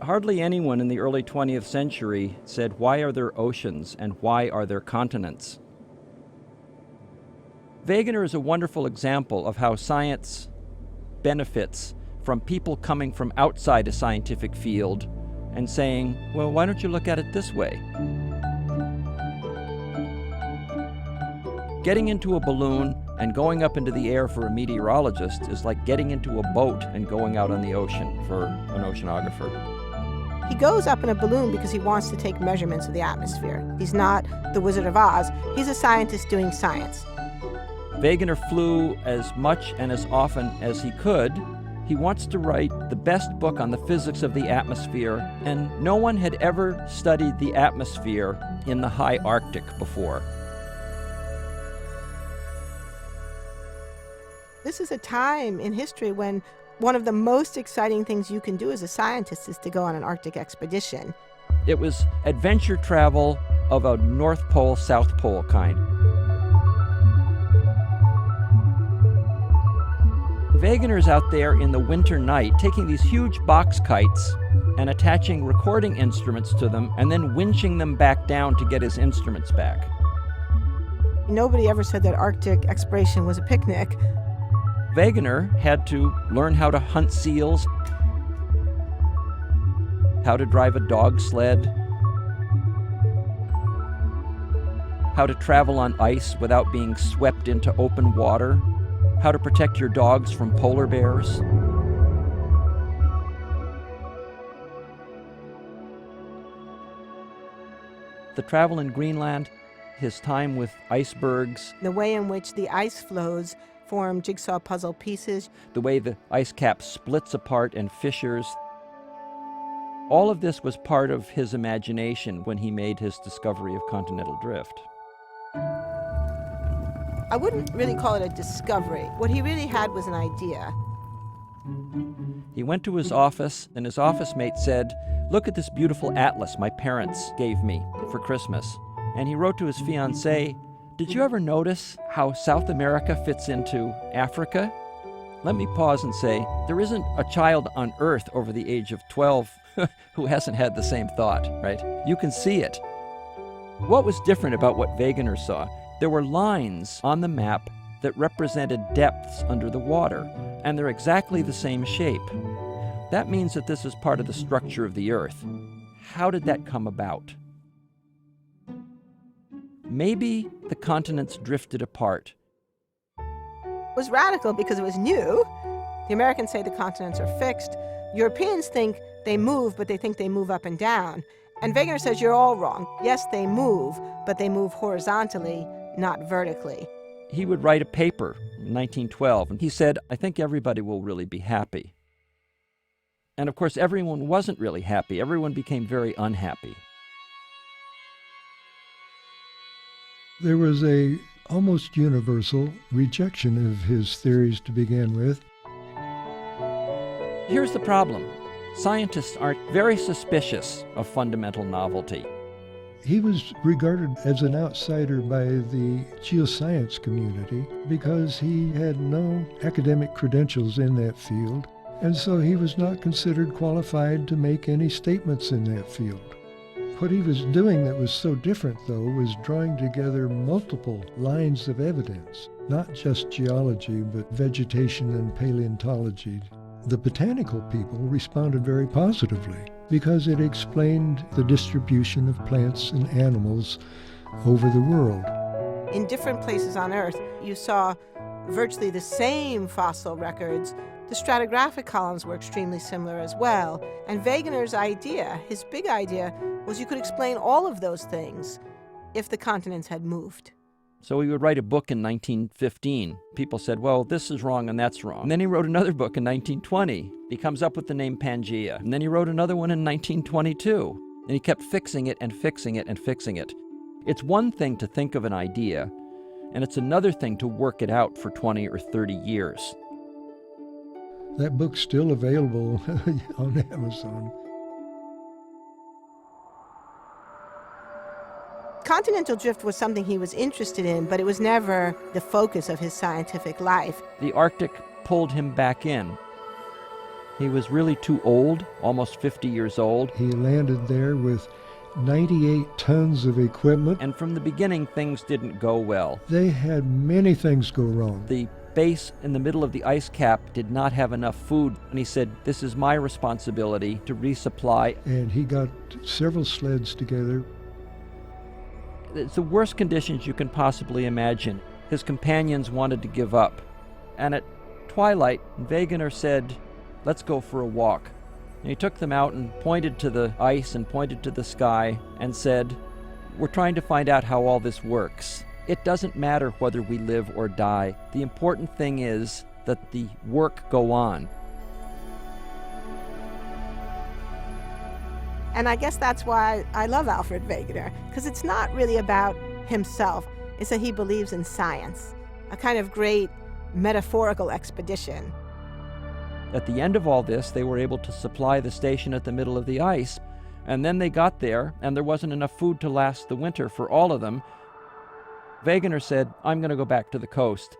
hardly anyone in the early 20th century said, why are there oceans and why are there continents? Wegener is a wonderful example of how science benefits from people coming from outside a scientific field and saying, well, why don't you look at it this way? Getting into a balloon and going up into the air for a meteorologist is like getting into a boat and going out on the ocean for an oceanographer. He goes up in a balloon because he wants to take measurements of the atmosphere. He's not the Wizard of Oz. He's a scientist doing science. Wegener flew as much and as often as he could. He wants to write the best book on the physics of the atmosphere, and no one had ever studied the atmosphere in the high Arctic before. This is a time in history when one of the most exciting things you can do as a scientist is to go on an Arctic expedition. It was adventure travel of a North Pole, South Pole kind. Wegener's out there in the winter night taking these huge box kites and attaching recording instruments to them and then winching them back down to get his instruments back. Nobody ever said that Arctic exploration was a picnic. Wegener had to learn how to hunt seals, how to drive a dog sled, how to travel on ice without being swept into open water, how to protect your dogs from polar bears. The travel in Greenland, his time with icebergs, The way in which the ice floes form jigsaw puzzle pieces. the way the ice cap splits apart and fissures. All of this was part of his imagination when he made his discovery of continental drift. I wouldn't really call it a discovery. What he really had was an idea. He went to his office, and his office mate said, "Look at this beautiful atlas my parents gave me for Christmas." And he wrote to his fiancée, "Did you ever notice how South America fits into Africa?" Let me pause and say, there isn't a child on earth over the age of 12 who hasn't had the same thought, right? You can see it. What was different about what Wegener saw? There were lines on the map that represented depths under the water, and they're exactly the same shape. That means that this is part of the structure of the Earth. How did that come about? Maybe the continents drifted apart. It was radical because it was new. The Americans say the continents are fixed. Europeans think they move, but they think they move up and down. And Wegener says you're all wrong. Yes, they move, but they move horizontally, not vertically. He would write a paper in 1912, and he said, "I think everybody will really be happy." And of course, everyone wasn't really happy. Everyone became very unhappy. There was a almost universal rejection of his theories to begin with. Here's the problem. Scientists are very suspicious of fundamental novelty. He was regarded as an outsider by the geoscience community because he had no academic credentials in that field, and so he was not considered qualified to make any statements in that field. What he was doing that was so different, though, was drawing together multiple lines of evidence, not just geology, but vegetation and paleontology. The botanical people responded very positively because it explained the distribution of plants and animals over the world. In different places on Earth, you saw virtually the same fossil records. The stratigraphic columns were extremely similar as well. And Wegener's idea, his big idea, was you could explain all of those things if the continents had moved. So he would write a book in 1915. People said, well, this is wrong and that's wrong. And then he wrote another book in 1920. He comes up with the name Pangea. And then he wrote another one in 1922. And he kept fixing it and fixing it and fixing it. It's one thing to think of an idea, and it's another thing to work it out for 20 or 30 years. That book's still available on Amazon. Continental drift was something he was interested in, but it was never the focus of his scientific life. The Arctic pulled him back in. He was really too old, almost 50 years old. He landed there with 98 tons of equipment. And from the beginning, things didn't go well. They had many things go wrong. The base in the middle of the ice cap did not have enough food, and he said, this is my responsibility to resupply. And he got several sleds together. It's the worst conditions you can possibly imagine. His companions wanted to give up. And at twilight, Wegener said, let's go for a walk. And he took them out and pointed to the ice and pointed to the sky and said, we're trying to find out how all this works. It doesn't matter whether we live or die. The important thing is that the work go on. And I guess that's why I love Alfred Wegener, because it's not really about himself. It's that he believes in science, a kind of great metaphorical expedition. At the end of all this, they were able to supply the station at the middle of the ice, and then they got there, and there wasn't enough food to last the winter for all of them. Wegener said, I'm going to go back to the coast.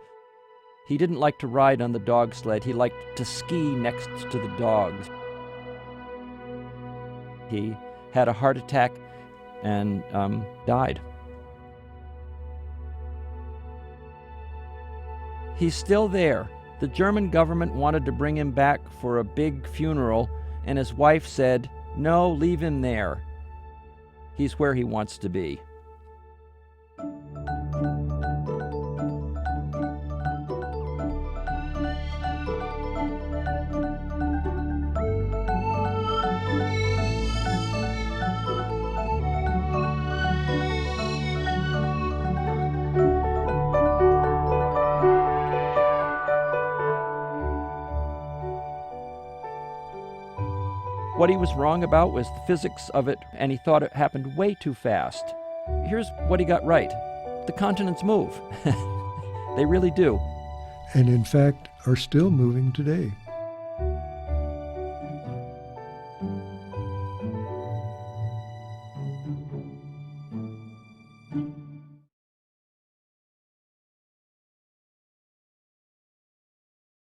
He didn't like to ride on the dog sled. He liked to ski next to the dogs. He had a heart attack and died. He's still there. The German government wanted to bring him back for a big funeral, and his wife said, no, leave him there. He's where he wants to be. What he was wrong about was the physics of it, and he thought it happened way too fast. Here's what he got right. The continents move. They really do. And in fact, are still moving today.